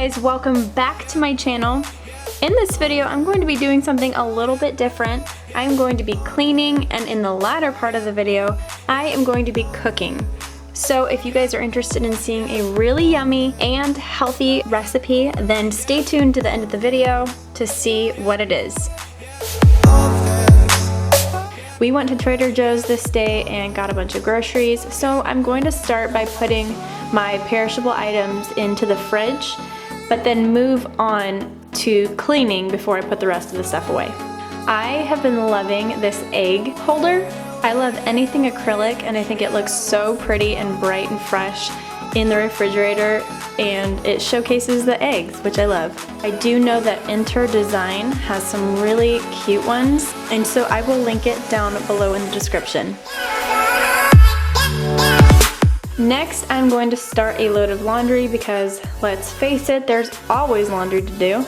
guys, welcome back to my channel. In this video, I'm going to be doing something a little bit different. I'm going to be cleaning, and in the latter part of the video, I am going to be cooking. So if you guys are interested in seeing a really yummy and healthy recipe, then stay tuned to the end of the video to see what it is. We went to Trader Joe's this day and got a bunch of groceries, so I'm going to start by putting my perishable items into the fridge, but then move on to cleaning before I put the rest of the stuff away. I have been loving this egg holder. I love anything acrylic, and I think it looks so pretty and bright and fresh in the refrigerator, and it showcases the eggs, which I love. I do know that InterDesign has some really cute ones, and so I will link it down below in the description. Next, I'm going to start a load of laundry because, let's face it, there's always laundry to do.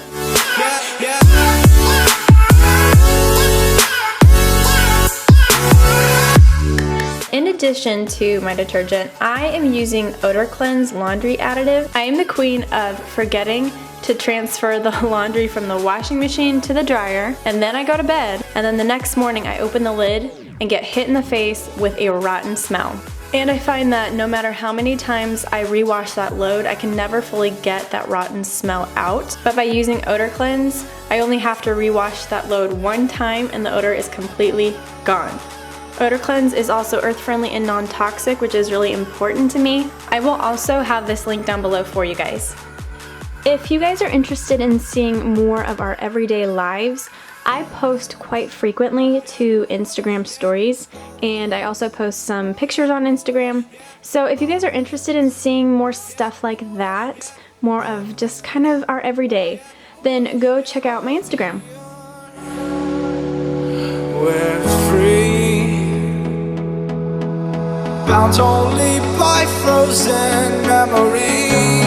In addition to my detergent, I am using Odor Cleanse laundry additive. I am the queen of forgetting to transfer the laundry from the washing machine to the dryer, and then I go to bed, and then the next morning I open the lid and get hit in the face with a rotten smell. And I find that no matter how many times I rewash that load, I can never fully get that rotten smell out. But by using Odor Cleanse, I only have to rewash that load one time and the odor is completely gone. Odor Cleanse is also earth-friendly and non-toxic, which is really important to me. I will also have this link down below for you guys. If you guys are interested in seeing more of our everyday lives, I post quite frequently to Instagram stories, and I also post some pictures on Instagram. So if you guys are interested in seeing more stuff like that, more of just kind of our everyday, then go check out my Instagram. We're free, bound only by frozen memories.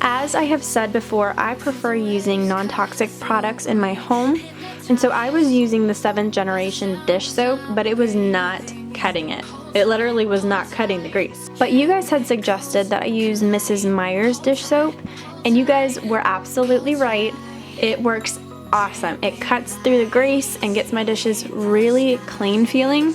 As I have said before, I prefer using non-toxic products in my home, and so I was using the 7th generation dish soap, but it was not cutting it. It literally was not cutting the grease. But you guys had suggested that I use Mrs. Meyer's dish soap, and you guys were absolutely right. It works awesome. It cuts through the grease and gets my dishes really clean feeling,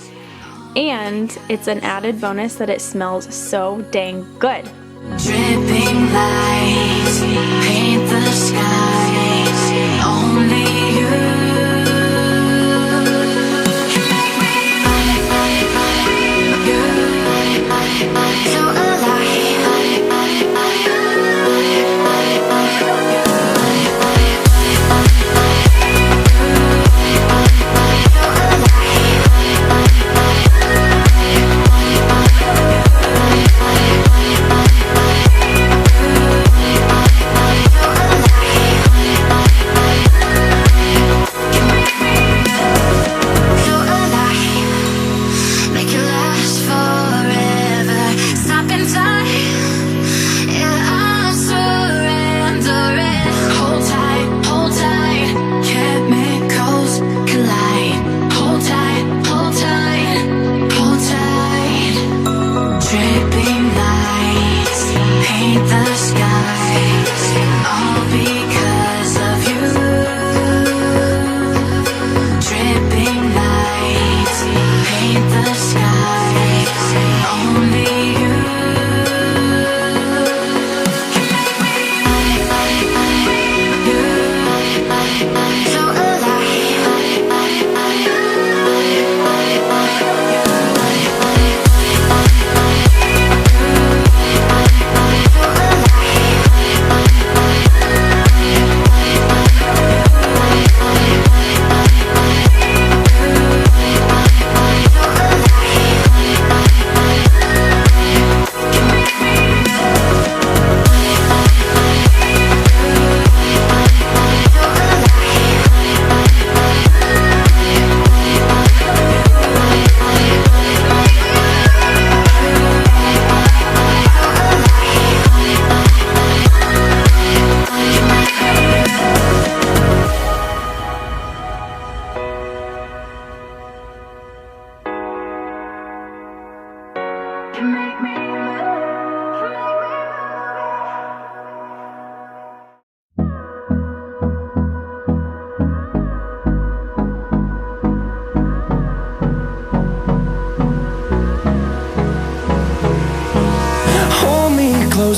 and it's an added bonus that it smells so dang good. Dripping lights paint the skies. Only you can make me so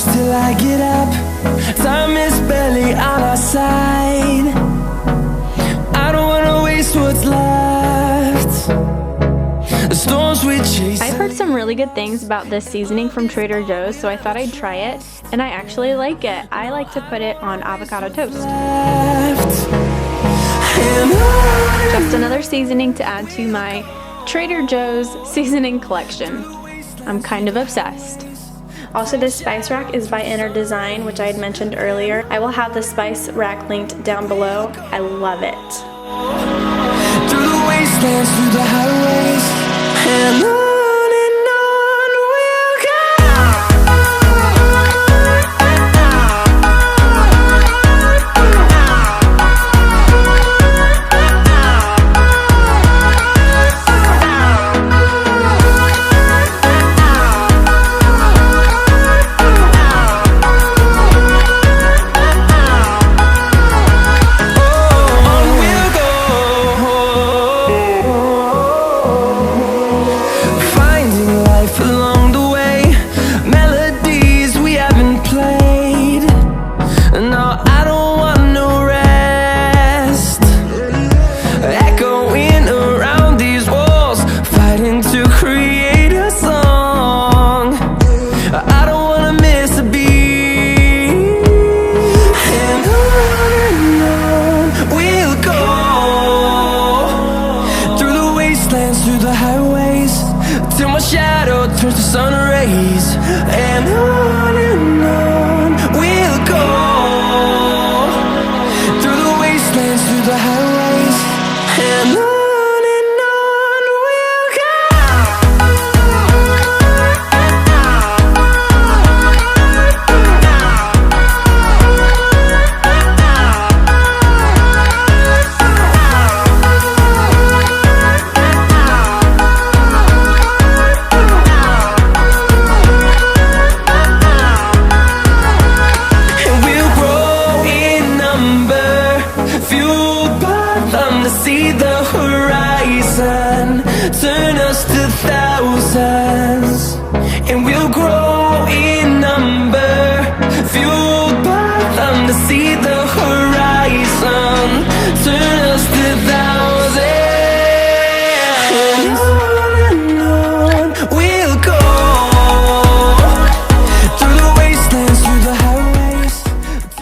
close till I get up. Time is barely on our side. I don't wanna waste what's left. The storms we chase. I've heard some really good things about this seasoning from Trader Joe's, so I thought I'd try it, and I actually like it. I like to put it on avocado toast. Just another seasoning to add to my Trader Joe's seasoning collection. I'm kind of obsessed. Also, this spice rack is by InterDesign, which I had mentioned earlier. I will have the spice rack linked down below. I love it. Through the wastelands, through the highways, and on we'll turns to sun rays, and on we'll go. Through the wastelands, through the highways, and on we'll go. See the horizon, turn us to thousands, and we'll grow in number, fueled by them to see the horizon, turn us to thousands, and on we'll go, through the wastelands, through the highways.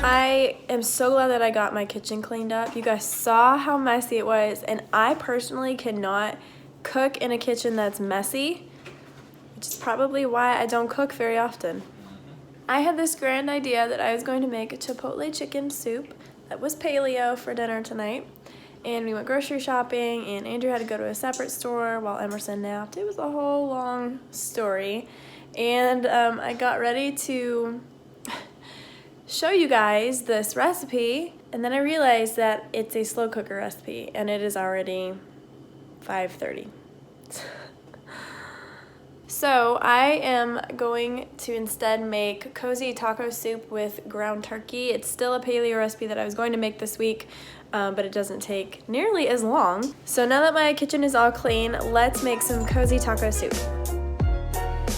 I am so glad that I got my kitchen cleaned up. You guys saw how messy it was, and I personally cannot cook in a kitchen that's messy, which is probably why I don't cook very often. I had this grand idea that I was going to make a chipotle chicken soup that was paleo for dinner tonight, and we went grocery shopping, and Andrew had to go to a separate store while Emerson napped. It was a whole long story, and I got ready to show you guys this recipe, and then I realized that it's a slow cooker recipe, and it is already 5:30. So I am going to instead make cozy taco soup with ground turkey. It's still a paleo recipe that I was going to make this week, but it doesn't take nearly as long. So now that my kitchen is all clean, let's make some cozy taco soup.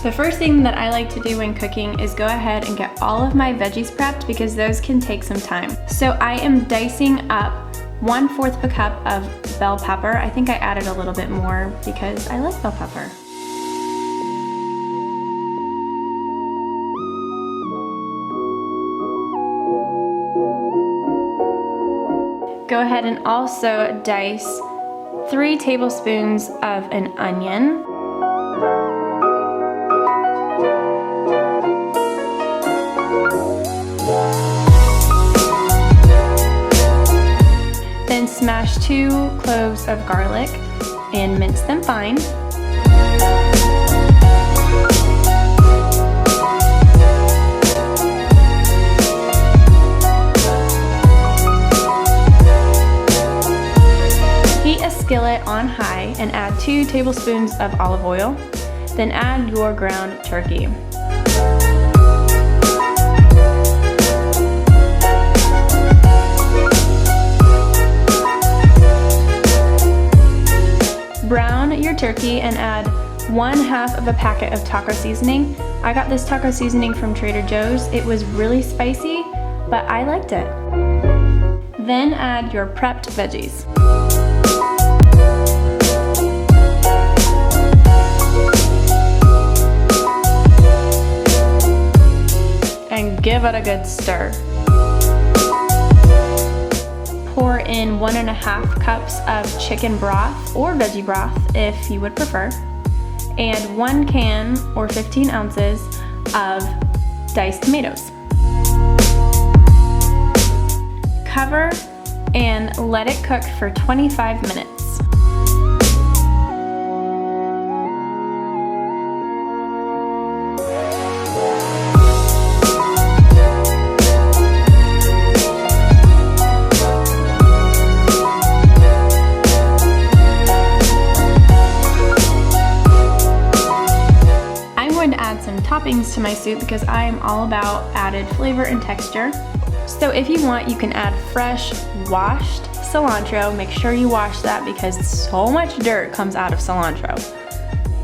The first thing that I like to do when cooking is go ahead and get all of my veggies prepped because those can take some time. So I am dicing up 1/4 of a cup of bell pepper. I think I added a little bit more because I like bell pepper. Go ahead and also dice 3 tablespoons of an onion. Then smash 2 cloves of garlic and mince them fine. Heat a skillet on high and add 2 tablespoons of olive oil. Then add your ground turkey. Brown your turkey and add 1/2 of a packet of taco seasoning. I got this taco seasoning from Trader Joe's. It was really spicy, but I liked it. Then add your prepped veggies. And give it a good stir. Pour in 1.5 cups of chicken broth or veggie broth if you would prefer, and 1 can or 15 ounces of diced tomatoes. Cover and let it cook for 25 minutes. Toppings to my soup because I am all about added flavor and texture. So if you want, you can add fresh, washed cilantro. Make sure you wash that because so much dirt comes out of cilantro.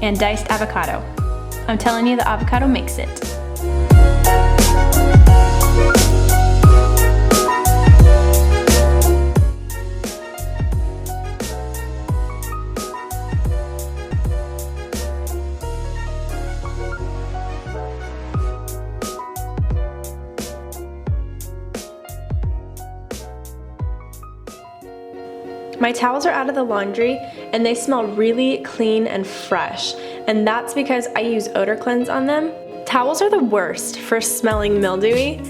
And diced avocado. I'm telling you, the avocado makes it. My towels are out of the laundry and they smell really clean and fresh, and that's because I use odor cleanse on them. Towels are the worst for smelling mildewy,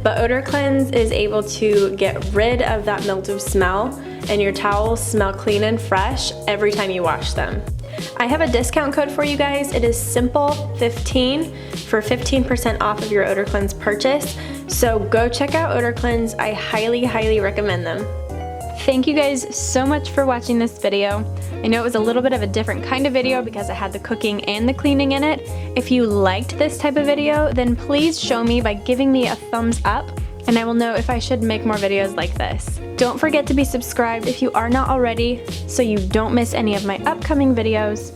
but odor cleanse is able to get rid of that mildew smell, and your towels smell clean and fresh every time you wash them. I have a discount code for you guys. It is SIMPLE15 for 15% off of your odor cleanse purchase. So go check out odor cleanse. I highly recommend them. Thank you guys so much for watching this video. I know it was a little bit of a different kind of video because it had the cooking and the cleaning in it. If you liked this type of video, then please show me by giving me a thumbs up, and I will know if I should make more videos like this. Don't forget to be subscribed if you are not already, so you don't miss any of my upcoming videos.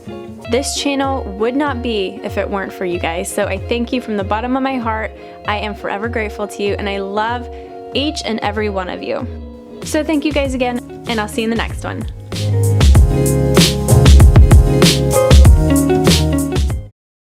This channel would not be if it weren't for you guys, so I thank you from the bottom of my heart. I am forever grateful to you, and I love each and every one of you. So thank you guys again, and I'll see you in the next one.